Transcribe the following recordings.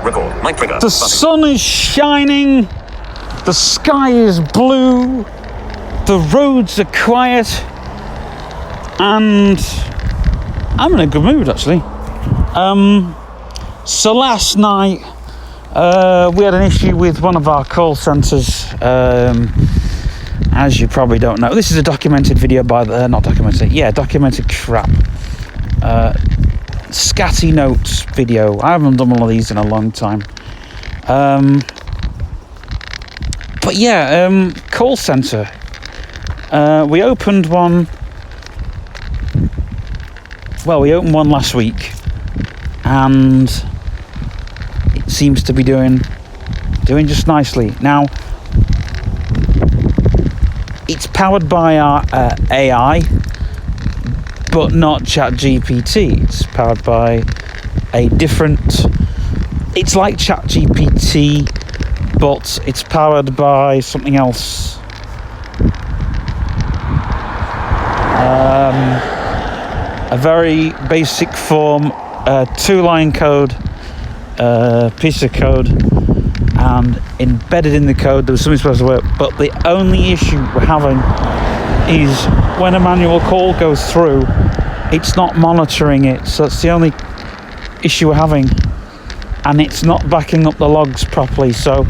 Record. Mic trigger. The sun is shining. The sky is blue. The roads are quiet. And I'm in a good mood, actually. So last night, we had an issue with one of our call centres. As you probably don't know, this is a documented video by the... not documented, yeah, documented crap. ScribbledNotes video. I haven't done one of these in a long time. But yeah, call centre. We opened one... Well, we opened one last week. And it seems to be doing just nicely. Now, it's powered by our AI, but not ChatGPT. It's powered by a different... It's like ChatGPT, but it's powered by something else. A very basic form, 2-line code, piece of code, and embedded in the code there was something supposed to work, but the only issue we're having is when a manual call goes through, it's not monitoring it. So that's the only issue we're having, and it's not backing up the logs properly. So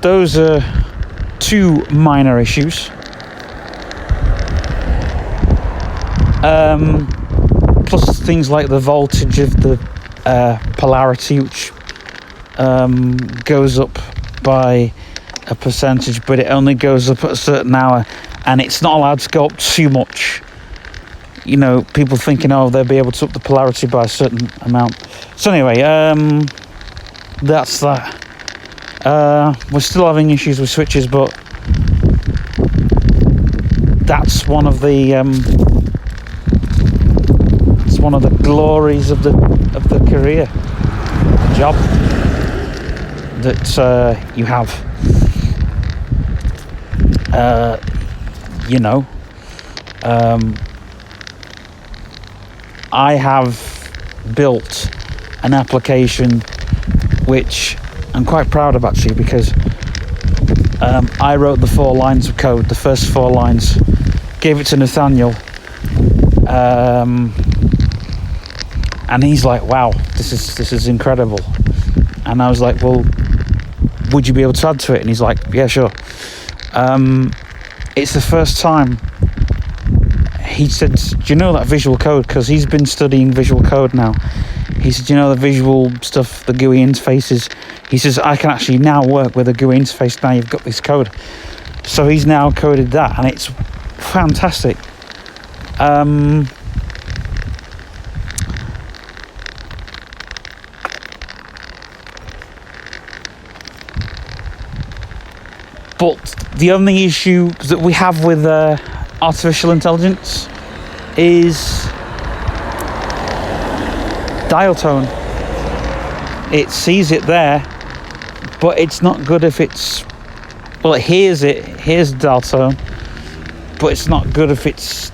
those are two minor issues. Plus things like the voltage of the polarity, which goes up by a percentage, but it only goes up at a certain hour, and it's not allowed to go up too much. You know, people thinking, oh, they'll be able to up the polarity by a certain amount. So anyway, that's that. We're still having issues with switches, but that's one of the it's one of the glories of the career job that you have. You know, I have built an application which I'm quite proud of, actually, because I wrote the 4 lines of code, the first 4 lines, gave it to Nathaniel, and he's like, wow, this is incredible. And I was like, well, would you be able to add to it? And he's like, yeah, sure. It's the first time. He said, do you know that visual code? Because he's been studying visual code now. He said, you know, the visual stuff, the GUI interfaces. He says, I can actually now work with a GUI interface now you've got this code. So he's now coded that, and it's fantastic. But the only issue that we have with artificial intelligence is dial tone. It sees it there, but it's not good if it's... Well, it hears dial tone, but it's not good if it's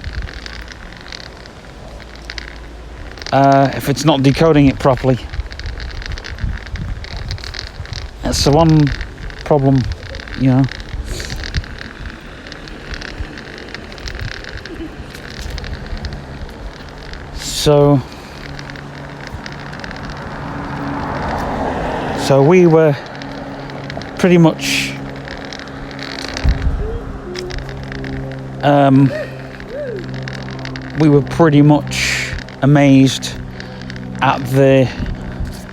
not decoding it properly. That's the one problem, you know. So we were pretty much amazed at the...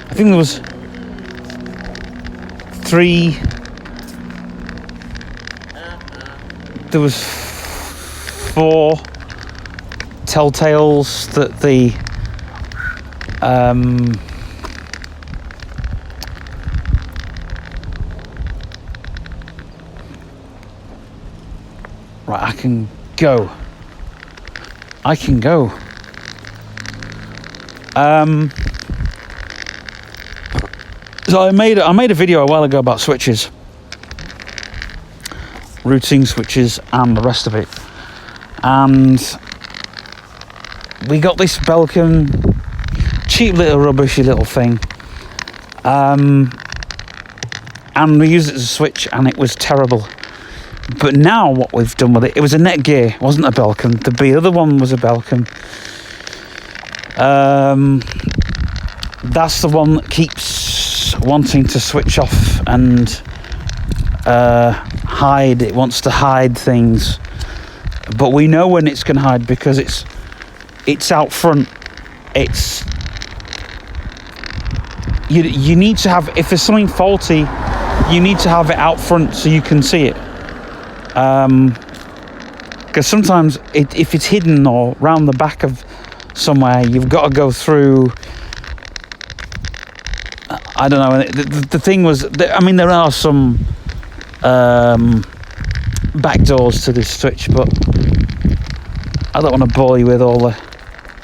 I think there was 4 telltales that the right, I can go. So I made a video a while ago about switches, routing switches and the rest of it, and we got this Belkin cheap little rubbishy little thing, And we used it as a switch, and it was terrible. But now what we've done with it was a Netgear, it wasn't a Belkin. The other one was a Belkin. That's the one that keeps wanting to switch off and hide. It wants to hide things, but we know when it's going to hide because it's out front. You need to have, if there's something faulty, you need to have it out front so you can see it. Because sometimes if it's hidden or round the back of somewhere, you've got to go through. I don't know. The thing was, I mean, there are some back doors to this switch, but I don't want to bore you with all the.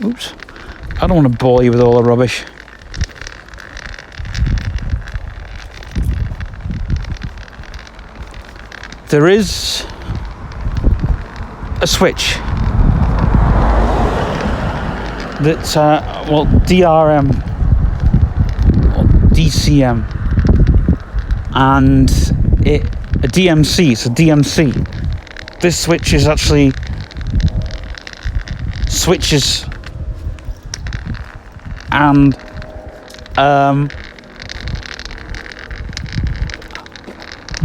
Oops. I don't want to bore you with all the rubbish. There is a switch that's DRM or DCM, and a DMC. It's a DMC. This switch is actually switches, and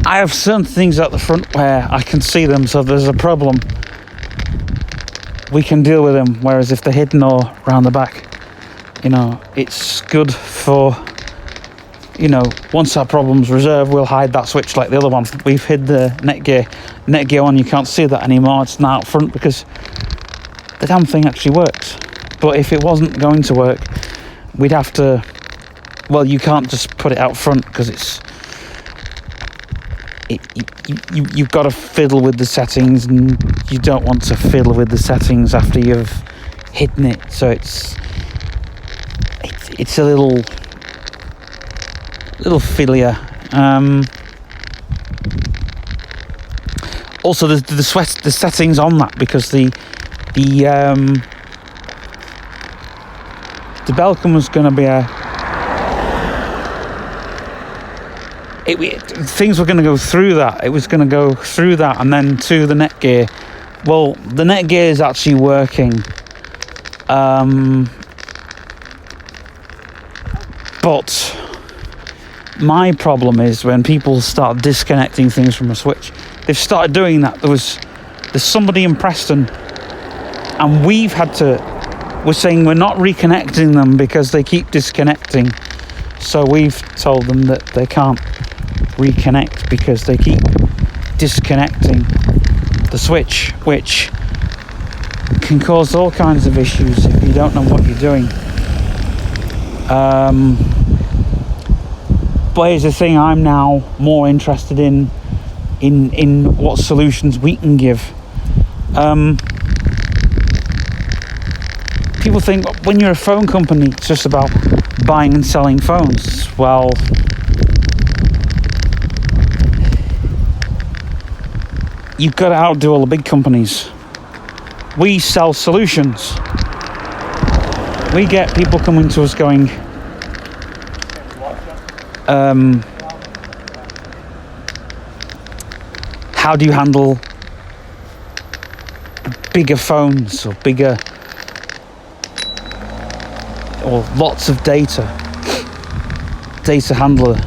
I have certain things at the front where I can see them, so if there's a problem, we can deal with them. Whereas if they're hidden or around the back, it's good for, once that problem's resolved, we'll hide that switch like the other one. We've hid the Netgear one. You can't see that anymore. It's now out front because the damn thing actually works. But if it wasn't going to work, we'd have to. Well, you can't just put it out front because you've got to fiddle with the settings, and you don't want to fiddle with the settings after you've hidden it. So it's a little fiddlier. Also, the settings on that, because the Belkin was going to be things were going to go through that. It was going to go through that and then to the Netgear. Well, the Netgear is actually working. But my problem is when people start disconnecting things from a switch. They've started doing that. There's somebody in Preston, and we're saying we're not reconnecting them because they keep disconnecting. So we've told them that they can't reconnect because they keep disconnecting the switch, which can cause all kinds of issues if you don't know what you're doing. But here's the thing, I'm now more interested in what solutions we can give. People think when you're a phone company, it's just about buying and selling phones. Well, you've got to outdo all the big companies. We sell solutions. We get people coming to us going, how do you handle bigger phones or bigger or lots of data handler?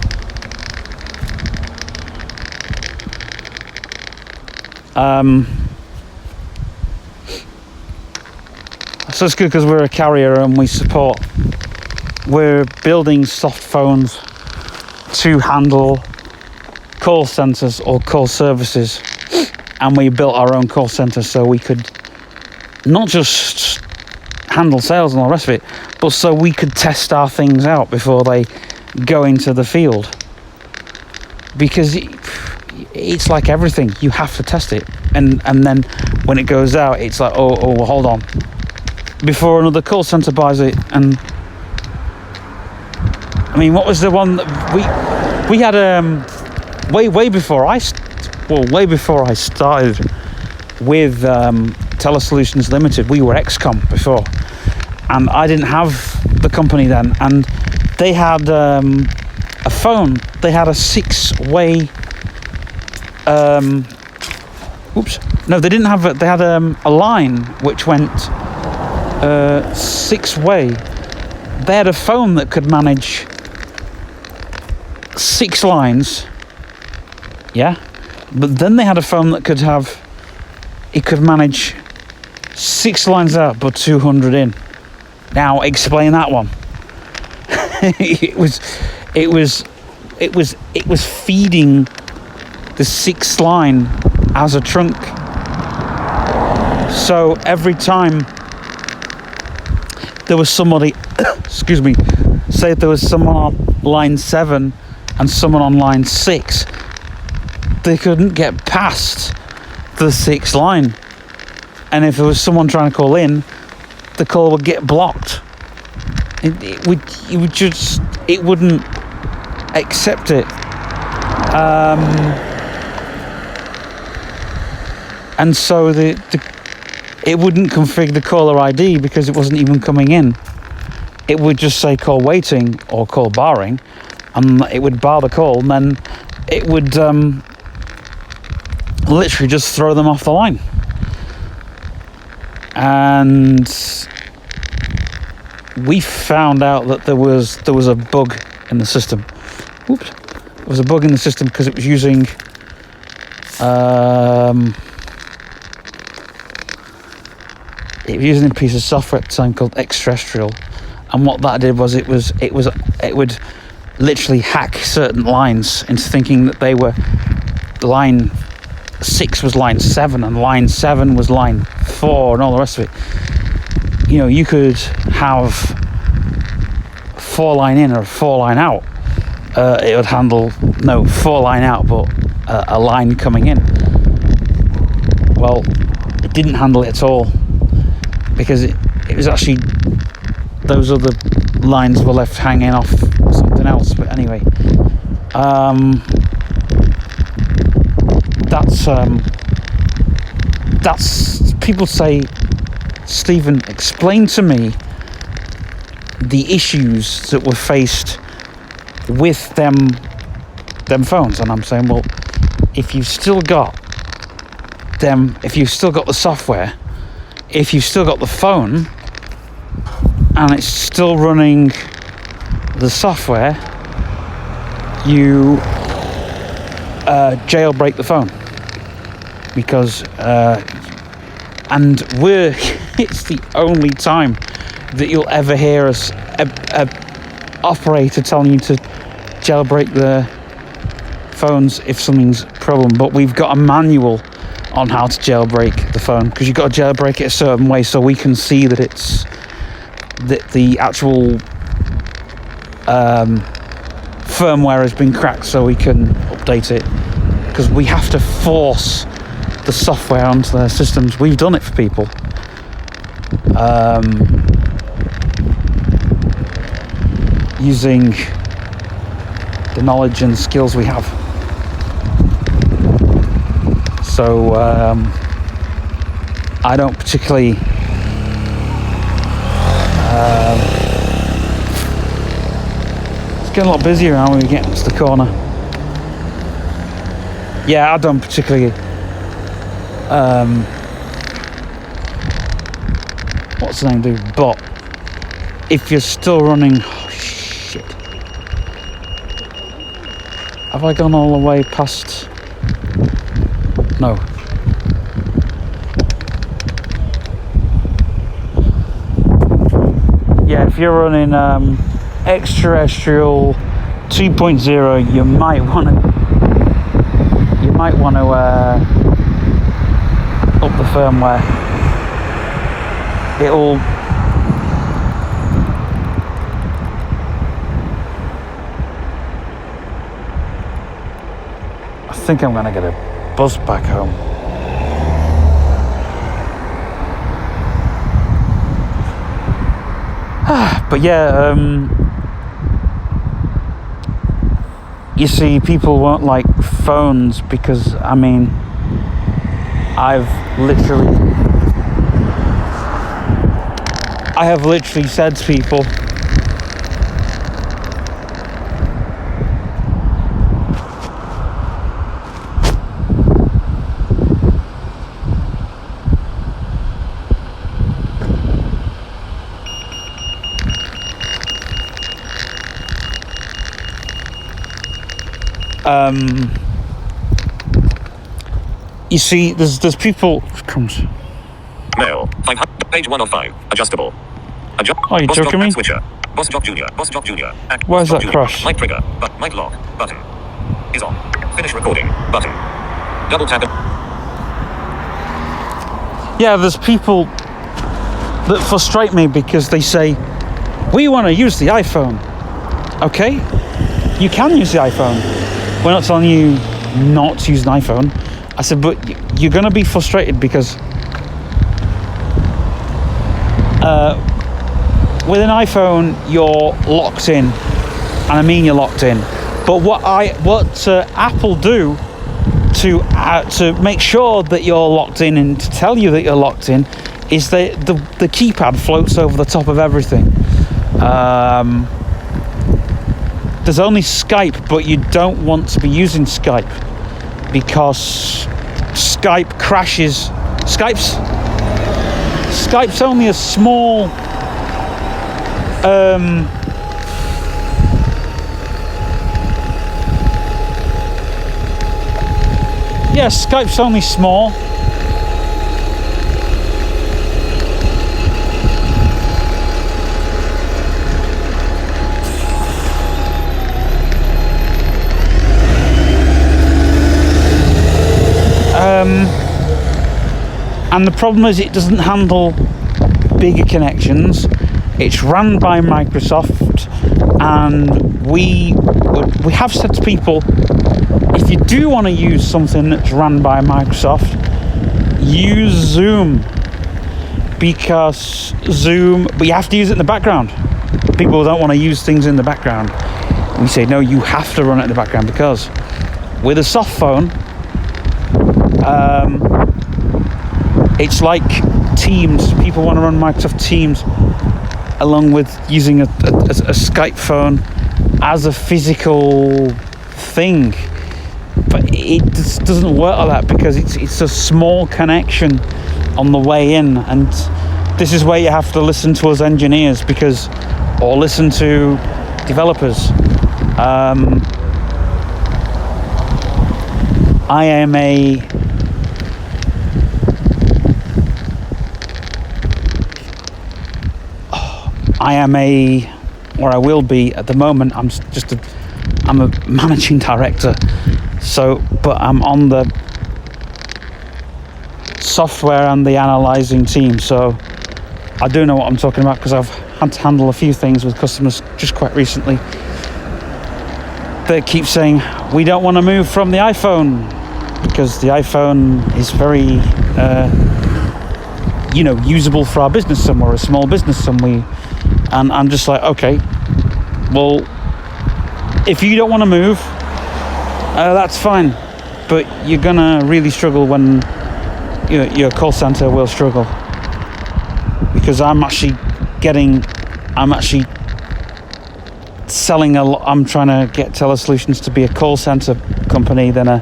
So it's good because we're a carrier and we're building soft phones to handle call centers or call services, and we built our own call center so we could not just handle sales and all the rest of it, but so we could test our things out before they go into the field. Because it's like everything, you have to test it, and then when it goes out, it's like, oh, hold on, before another call center buys it. And I mean, what was the one that we had way before I started with Telesolutions Limited. We were XCOM before, and I didn't have the company then, and they had a phone. They had a 6-way. Oops. No, they didn't have. They had a line which went 6-way. They had a phone that could manage 6 lines. Yeah, but then they had a phone that could have. It could manage 6 lines out, but 200 in. Now explain that one. it was feeding the 6th line as a trunk. So every time there was somebody, excuse me, say if there was someone on line 7 and someone on line 6, they couldn't get past the 6th line. And if there was someone trying to call in, the call would get blocked. It wouldn't accept it. And so it wouldn't configure the caller ID because it wasn't even coming in. It would just say call waiting or call barring, and it would bar the call, and then it would literally just throw them off the line. And we found out that there was a bug in the system. Oops. There was a bug in the system because it was using a piece of software at the time called Extraterrestrial, and what that did was it would literally hack certain lines into thinking that they were line 6 was line 7 and line 7 was line 4 and all the rest of it. You know, you could have 4 line in or 4 line out. It would handle 4 line out, but a line coming in. Well, it didn't handle it at all because it was actually those other lines were left hanging off something else. But anyway, that's people say, Stephen, explain to me the issues that were faced with them phones. And I'm saying, well, if you've still got the software, if you've still got the phone and it's still running the software, you jailbreak the phone, because and it's the only time that you'll ever hear us a operator telling you to jailbreak the phones if something's a problem. But we've got a manual on how to jailbreak the phone, because you've got to jailbreak it a certain way so we can see that it's that the actual firmware has been cracked, so we can update it, because we have to force the software onto their systems. We've done it for people. Using the knowledge and skills we have. So I don't particularly it's getting a lot busier now when we get into the corner. Yeah, I don't particularly what's the name do, but if you're still running, oh shit, have I gone all the way past? No. Yeah, if you're running Extraterrestrial 2.0, you might want to up the firmware. It'll I think I'm gonna get a bus back home. But yeah, you see, people won't like phones because, I mean, I have literally said to people, You see, there's people. Comes. Mail. Page 1 of 5. Adjustable. Oh, you joking me? Switcher. Boss Job Junior. Boss Job Junior. Why is that crash? Mic trigger. Mic lock. Button. Is on. Finish recording. Button. Double tap. Yeah, there's people that frustrate me because they say, we want to use the iPhone. Okay, you can use the iPhone. We're not telling you not to use an iPhone. I said, but you're going to be frustrated because with an iPhone, you're locked in. And I mean you're locked in. But what Apple do to make sure that you're locked in and to tell you that you're locked in is the keypad floats over the top of everything. There's only Skype, but you don't want to be using Skype because Skype crashes. Skype's only a small yeah, Skype's only small. And the problem is it doesn't handle bigger connections. It's run by Microsoft, and we have said to people, if you do want to use something that's run by Microsoft, use Zoom, because but you have to use it in the background. People don't want to use things in the background. We say, no, you have to run it in the background, because with a soft phone, it's like Teams. People want to run Microsoft Teams along with using a Skype phone as a physical thing. But it just doesn't work like that because it's a small connection on the way in. And this is where you have to listen to us engineers or listen to developers. I am or I will be at the moment, I'm a managing director, but I'm on the software and the analyzing team, so I do know what I'm talking about because I've had to handle a few things with customers just quite recently. They keep saying, we don't want to move from the iPhone because the iPhone is very usable for our business, and we're a small business, and I'm just like, okay, well, if you don't want to move, that's fine, but you're gonna really struggle when your call center will struggle, because I'm actually selling I'm trying to get Telesolutions to be a call center company than a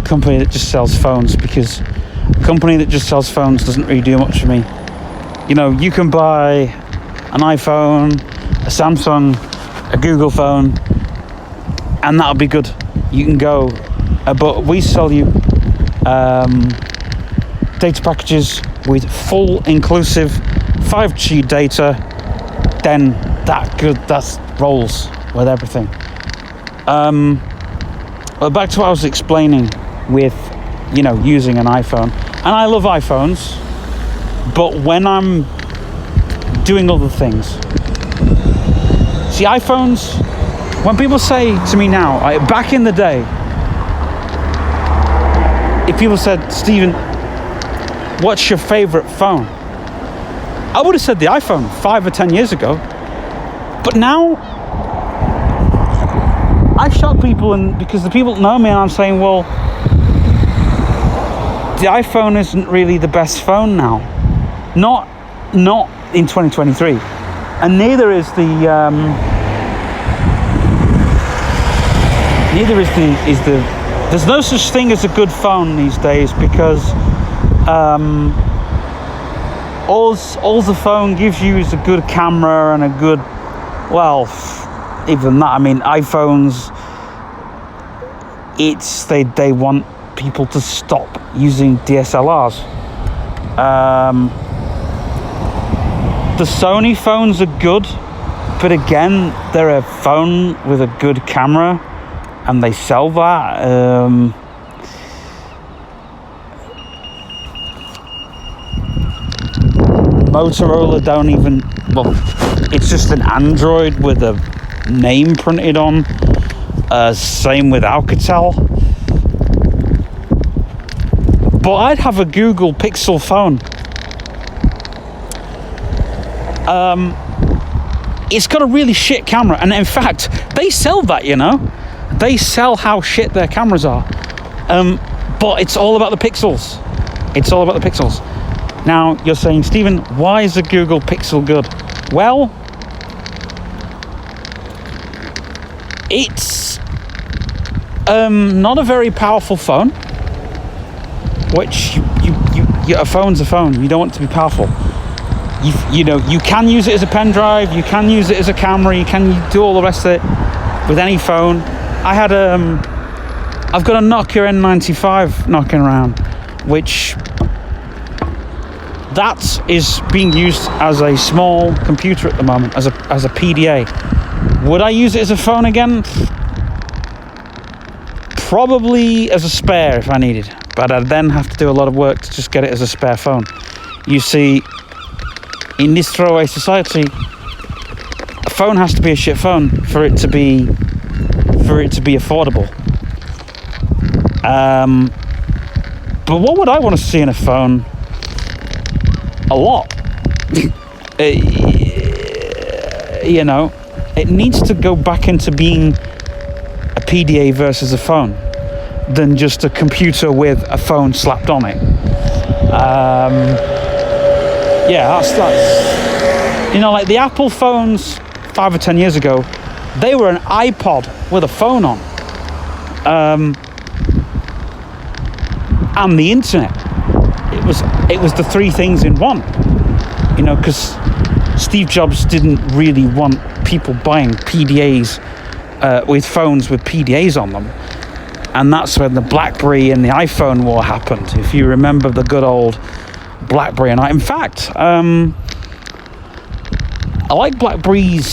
company that just sells phones, because a company that just sells phones doesn't really do much for me. You can buy an iPhone, a Samsung, a Google phone, and that'll be good. You can go, but we sell you data packages with full inclusive 5G data, then that rolls with everything. Well, back to what I was explaining with using an iPhone, and I love iPhones, but when I'm doing other things, see, iPhones, when people say to me now, back in the day, if people said, Stephen, what's your favorite phone? I would have said the iPhone 5 or 10 years ago. But now, I shock people, because the people that know me, and I'm saying, well, the iPhone isn't really the best phone now. Not in 2023. And neither is there's no such thing as a good phone these days, because all the phone gives you is a good camera and a good, well, even that, I mean, iPhones, it's they want people to stop using DSLRs. The Sony phones are good, but again, they're a phone with a good camera, and they sell that. Motorola don't even, well, it's just an Android with a name printed on. Same with Alcatel. But I'd have a Google Pixel phone. It's got a really shit camera, and in fact, they sell that, you know. They sell how shit their cameras are. But it's all about the pixels. It's all about the pixels. Now, you're saying, Stephen, why is the Google Pixel good? Well, it's not a very powerful phone, which a phone's a phone. You don't want it to be powerful. You know, you can use it as a pen drive, you can use it as a camera, you can do all the rest of it with any phone. I've got a Nokia N95 knocking around, which that is being used as a small computer at the moment, as a PDA. Would I use it as a phone again? Probably as a spare if I needed, but I'd then have to do a lot of work to just get it as a spare phone. You see, in this throwaway society, a phone has to be a shit phone for it to be affordable. But what would I want to see in a phone? A lot. You know, it needs to go back into being a PDA versus a phone than just a computer with a phone slapped on it. Yeah, that's you know, like the Apple phones 5 or 10 years ago, they were an iPod with a phone on, and the internet. It was the three things in one, you know, because Steve Jobs didn't really want people buying PDAs with phones with PDAs on them, and that's when the BlackBerry and the iPhone war happened. If you remember the good old BlackBerry, and in fact, I like BlackBerry's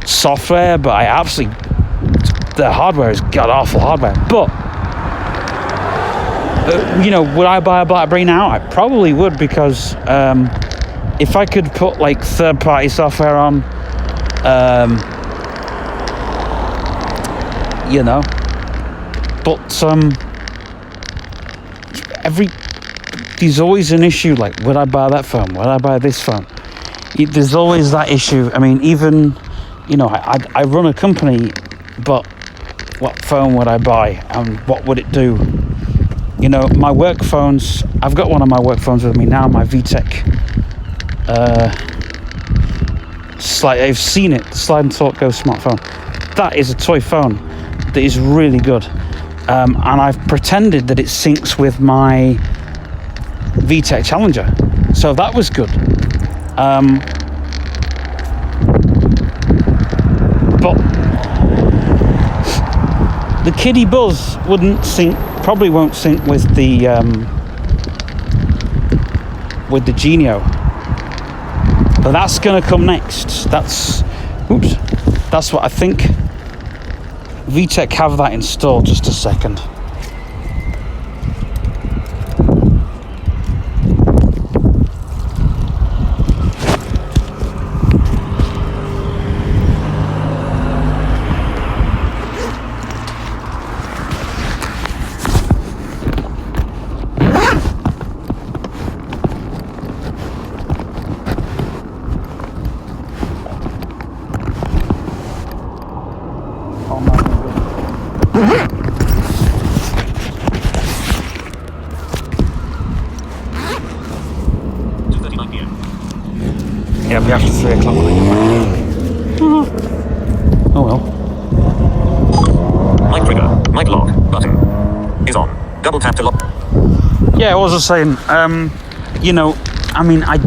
software, but the hardware is god awful hardware. But you know, would I buy a BlackBerry now? I probably would, because if I could put like third-party software on, you know, but there's always an issue, like, would I buy that phone? Would I buy this phone? There's always that issue. I mean, even, you know, I run a company, but what phone would I buy, and what would it do? You know, my work phones, I've got one of my work phones with me now, my VTech. I've seen it, Slide and Talk Go smartphone. That is a toy phone that is really good. And I've pretended that it syncs with my VTech Challenger. So that was good. But the Kiddie Buzz probably won't sync with the Genio. But that's gonna come next. That's what I think. VTech have that installed. Just a second. Yeah, it'll be after 3 o'clock when I get back. Oh well. Mic trigger, mic lock button is on. Double tap to lock. Yeah, what was I saying? You know, I mean, I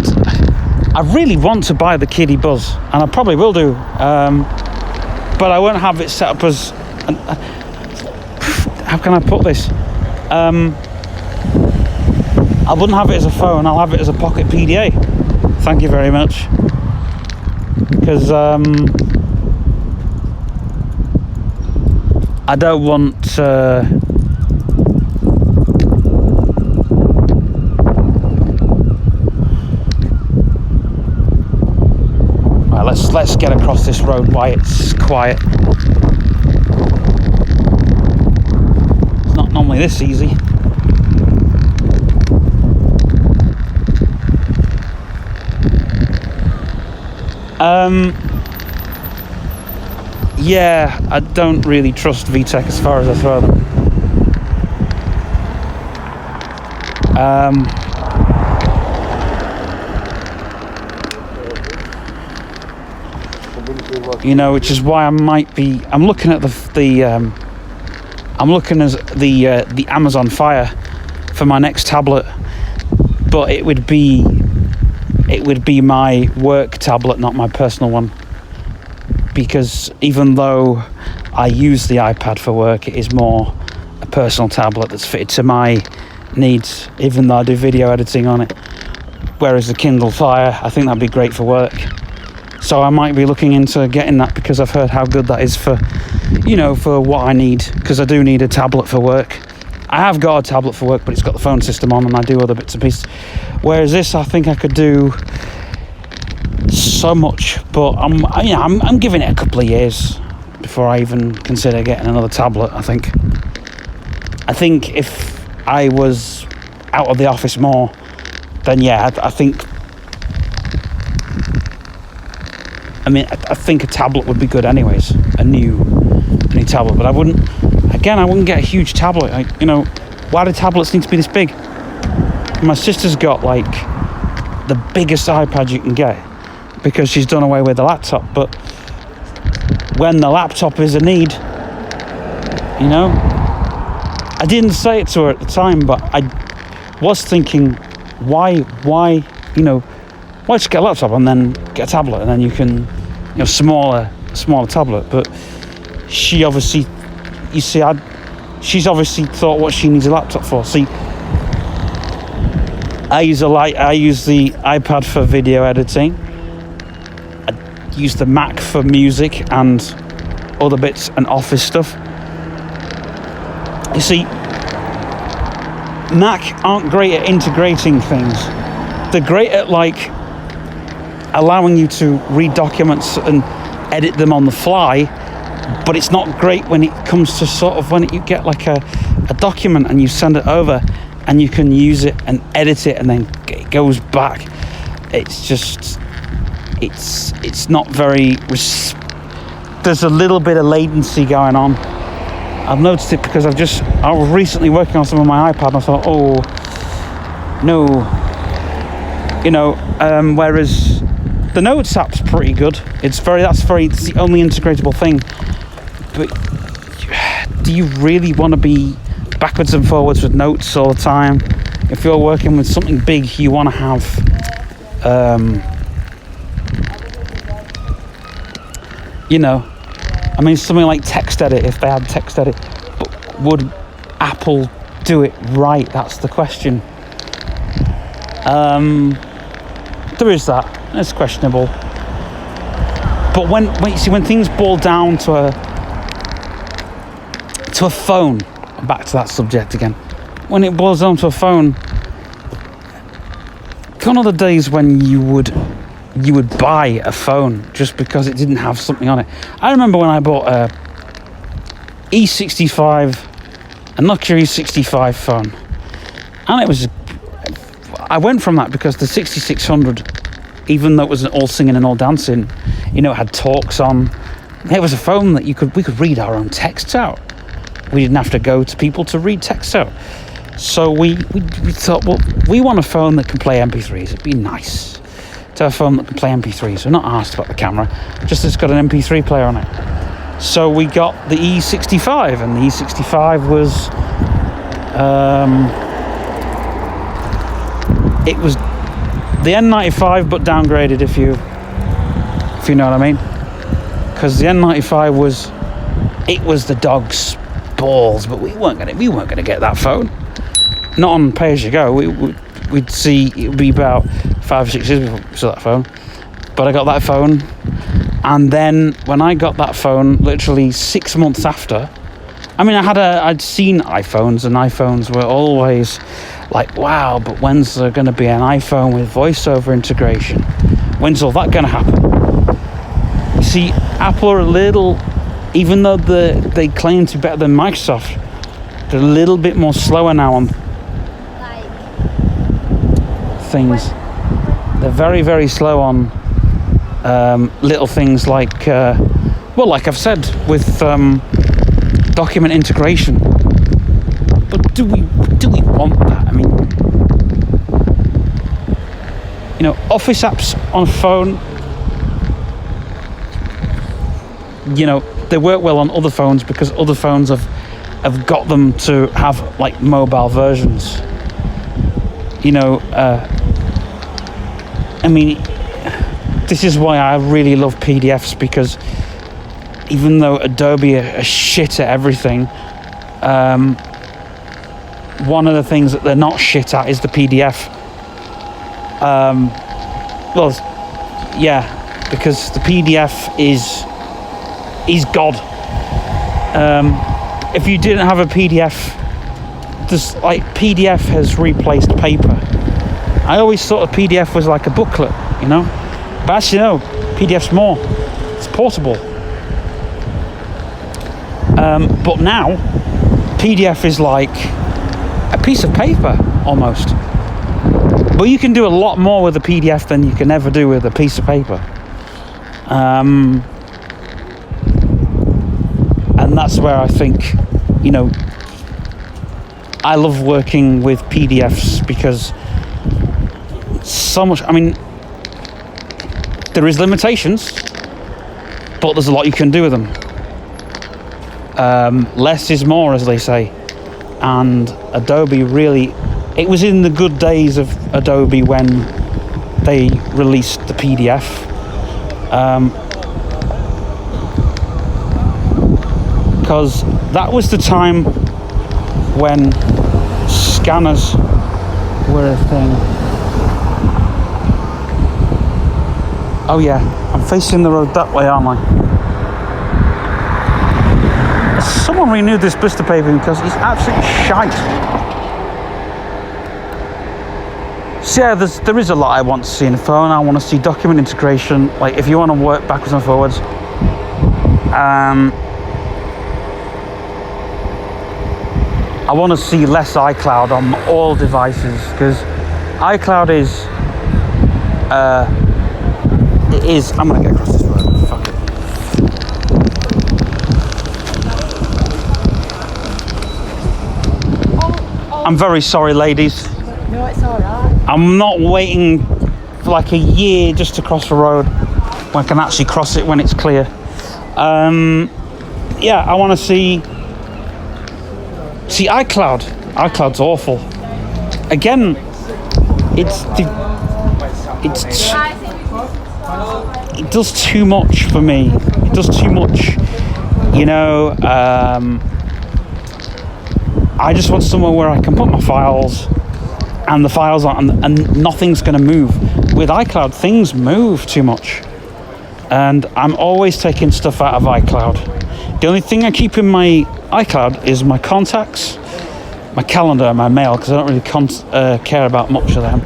really want to buy the Kiddie Buzz, and I probably will do. But I won't have it set up as. how can I put this? I wouldn't have it as a phone. I'll have it as a pocket PDA. Thank you very much. Because I don't want right, let's get across this road while it's quiet. It's not normally this easy. Yeah, I don't really trust VTech as far as I throw them. You know, which is why I'm looking at I'm looking at the Amazon Fire for my next tablet, but it would be my work tablet, not my personal one, because even though I use the iPad for work, it is more a personal tablet that's fitted to my needs, even though I do video editing on it. Whereas the Kindle Fire, I think that'd be great for work. So I might be looking into getting that, because I've heard how good that is for, you know, for what I need, because I do need a tablet for work. I have got a tablet for work, but it's got the phone system on, and I do other bits and pieces. Whereas this, I think I could do so much, but I'm giving it a couple of years before I even consider getting another tablet. I think if I was out of the office more, then yeah, I think a tablet would be good anyways, a new tablet. But I wouldn't get a huge tablet. Why do tablets need to be this big? My sister's got like the biggest iPad you can get, because she's done away with the laptop. But when the laptop is a need, I didn't say it to her at the time, but I was thinking, why just get a laptop and then get a tablet, and then you can, smaller tablet. But she obviously, she's obviously thought what she needs a laptop for. See, I use the iPad for video editing. I use the Mac for music and other bits and office stuff. You see, Mac aren't great at integrating things. They're great at allowing you to read documents and edit them on the fly, but it's not great when it comes to when you get like a document and you send it over and you can use it and edit it and then it goes back. It's just, it's not very, there's a little bit of latency going on. I've noticed it because I was recently working on some of my iPad and I thought, oh, no. Whereas the Notes app's pretty good. It's the only integratable thing. But do you really want to be backwards and forwards with Notes all the time? If you're working with something big, you want to have something like text edit, if they had text edit. But would Apple do it right? That's the question. There is that. It's questionable. But when things boil down to a phone, back to that subject again. When it boils down to a phone, gone are the days when you would buy a phone just because it didn't have something on it. I remember when I bought a Nokia E65 phone, and I went from that because the 6600, even though it wasn't all singing and all dancing, it had talks on. It was a phone that we could read our own texts out. We didn't have to go to people to read texts out. So we thought, well, we want a phone that can play MP3s. It'd be nice to have a phone that can play MP3s. We're not asked about the camera, just it's got an MP3 player on it. So we got the E65, and the E65 was it was the N95 but downgraded, if you know what I mean. Because the N95 was the dogs, balls, but we weren't gonna get that phone. Not on pay as you go. We'd see it would be about 5 or 6 years before we saw that phone. But I got that phone, and then when I got that phone, literally 6 months after, I mean, I'd seen iPhones, and iPhones were always like, wow, but when's there going to be an iPhone with voiceover integration? When's all that going to happen? You see, Apple are a little, even though they claim to be better than Microsoft, they're a little bit more slower now on things. They're very, very slow on little things like, well, like I've said, with document integration. But do we want that? I mean, you know, Office apps on a phone, you know, they work well on other phones because other phones have got them to have like mobile versions. You know, I mean, this is why I really love PDFs, because even though Adobe are shit at everything, one of the things that they're not shit at is the PDF. Well, yeah, because the PDF is God. If you didn't have a PDF, just like PDF has replaced paper. I always thought a PDF was like a booklet, you know, but actually no, PDF's more. It's portable. But now, PDF is like a piece of paper, almost. But you can do a lot more with a PDF than you can ever do with a piece of paper. And that's where I think, you know, I love working with PDFs because so much, I mean, there is limitations, but there's a lot you can do with them. Less is more, as they say, and Adobe really, it was in the good days of Adobe when they released the PDF. Because that was the time when scanners were a thing. Oh yeah, I'm facing the road that way, aren't I? Someone renewed this blister paving because it's absolutely shite. So yeah, there is a lot I want to see in a phone. I want to see document integration, like if you want to work backwards and forwards. I want to see less iCloud on all devices, because iCloud is I'm gonna get across this road, fuck it. I'm very sorry, ladies. No, it's alright. I'm not waiting for like a year just to cross the road when I can actually cross it when it's clear. Yeah, I want to see iCloud. iCloud's awful. Again, it does too much for me. It does too much, you know. I just want somewhere where I can put my files, and the files are, and nothing's going to move. With iCloud, things move too much, and I'm always taking stuff out of iCloud. The only thing I keep in my iCloud is my contacts, my calendar, and my mail, because I don't really care about much of them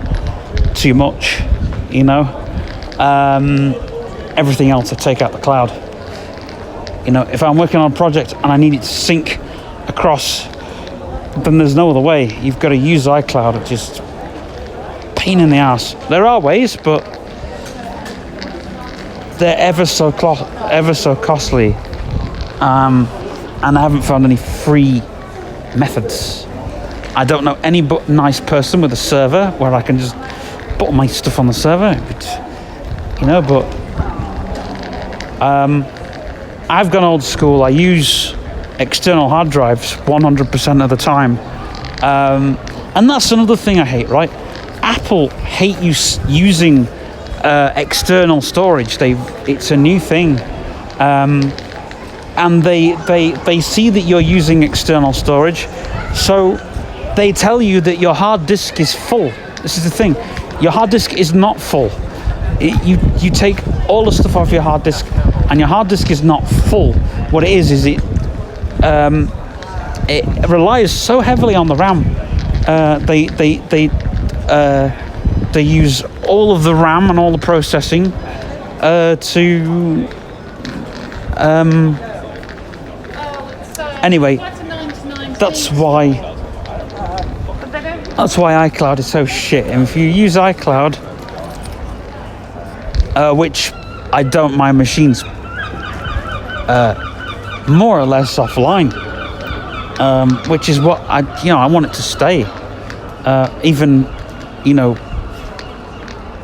too much, you know. Everything else I take out the cloud. You know, if I'm working on a project and I need it to sync across, then there's no other way. You've got to use iCloud. It's just pain in the ass. There are ways, but they're ever so costly. And I haven't found any free methods. I don't know any nice person with a server where I can just put my stuff on the server. You know, but I've gone old school. I use external hard drives 100% of the time, and that's another thing I hate. Right, Apple hate using external storage. It's a new thing, and they see that you're using external storage, so they tell you that your hard disk is full. This is the thing, your hard disk is not full. You take all the stuff off your hard disk, and your hard disk is not full. What it is it relies so heavily on the RAM. They use all of the RAM and all the processing to anyway, that's why iCloud is so shit. And if you use iCloud, which I don't, my machine's more or less offline, which is what I want it to stay.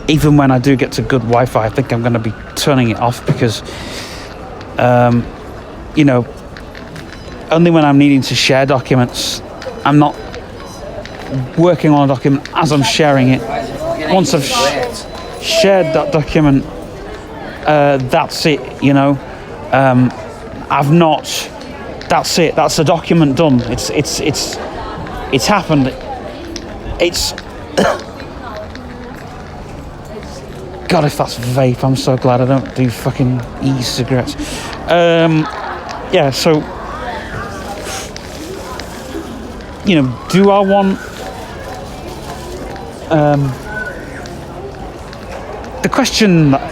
Even when I do get to good Wi-Fi, I think I'm going to be turning it off because, only when I'm needing to share documents. I'm not working on a document as I'm sharing it. Once I've shared that document, that's it. I've not. That's it. That's the document done. It's happened. It's. God, if that's vape, I'm so glad I don't do fucking e-cigarettes. Yeah, so, do I want... the question that,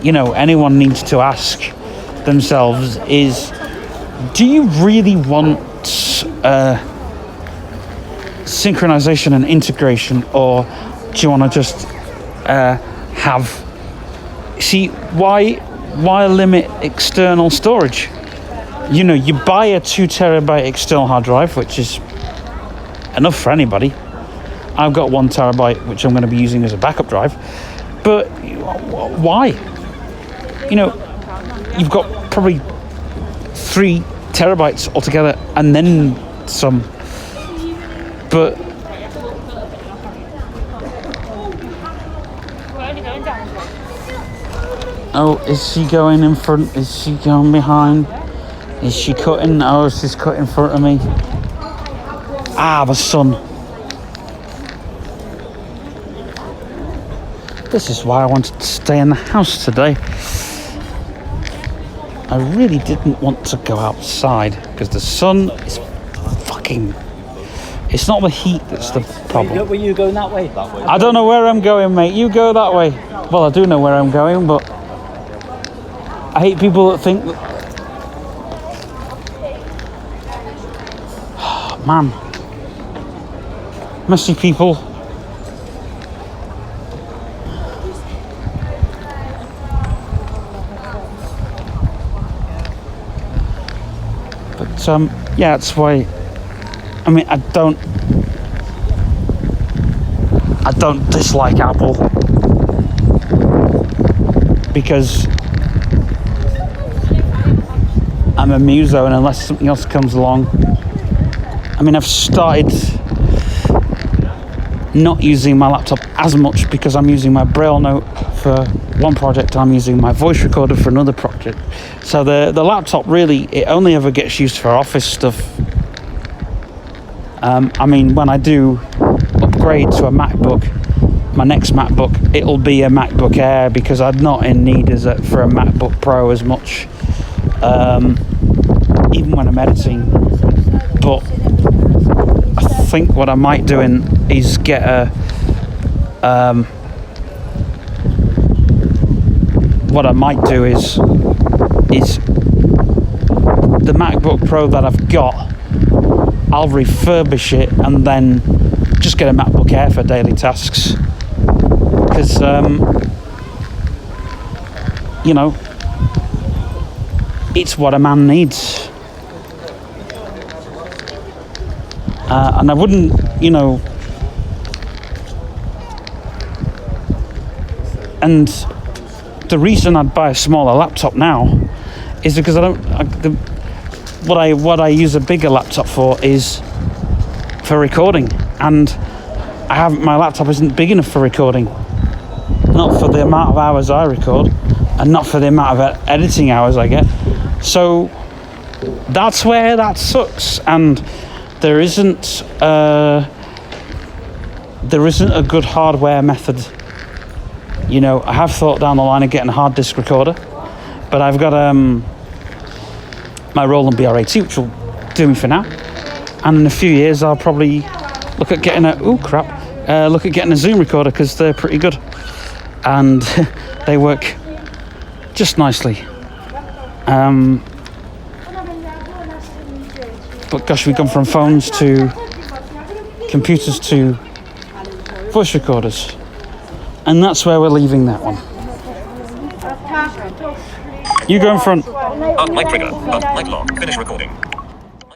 anyone needs to ask themselves is, do you really want synchronization and integration, or do you want to just why limit external storage? You buy a 2 terabyte external hard drive, which is enough for anybody. I've got 1 terabyte, which I'm going to be using as a backup drive. But why? You've got probably 3 terabytes altogether, and then some. But oh, is she going in front? Is she going behind? Is she cutting? Oh, she's cut in front of me. Ah, the sun. This is why I wanted to stay in the house today. I really didn't want to go outside because the sun is fucking... It's not the heat that's the problem. Were you going that way? I don't know where I'm going, mate. You go that way. Well, I do know where I'm going, but I hate people that think that... Man. Messy people. But, yeah, that's why... I mean, I don't dislike Apple because I'm a muso, and unless something else comes along, I mean, I've started not using my laptop as much because I'm using my Braille note for one project, I'm using my voice recorder for another project. So the laptop really, it only ever gets used for office stuff. I mean, when I do upgrade to a MacBook, my next MacBook, it'll be a MacBook Air because I'm not in need for a MacBook Pro as much, even when I'm editing. But I think what I might do is get what I might do is the MacBook Pro that I've got, I'll refurbish it and then just get a MacBook Air for daily tasks. Because, it's what a man needs. And I wouldn't, and the reason I'd buy a smaller laptop now is because what I use a bigger laptop for is for recording, and my laptop isn't big enough for recording, not for the amount of hours I record and not for the amount of editing hours I get. So that's where that sucks, and there isn't a good hardware method. You know, I have thought down the line of getting a hard disk recorder, but I've got my Roland BR80, which will do me for now. And in a few years, I'll probably look at getting a Zoom recorder, because they're pretty good and they work just nicely. But gosh, we've gone from phones to computers to voice recorders, and that's where we're leaving that one. You go in front. Mic trigger. Mic lock. Finish recording.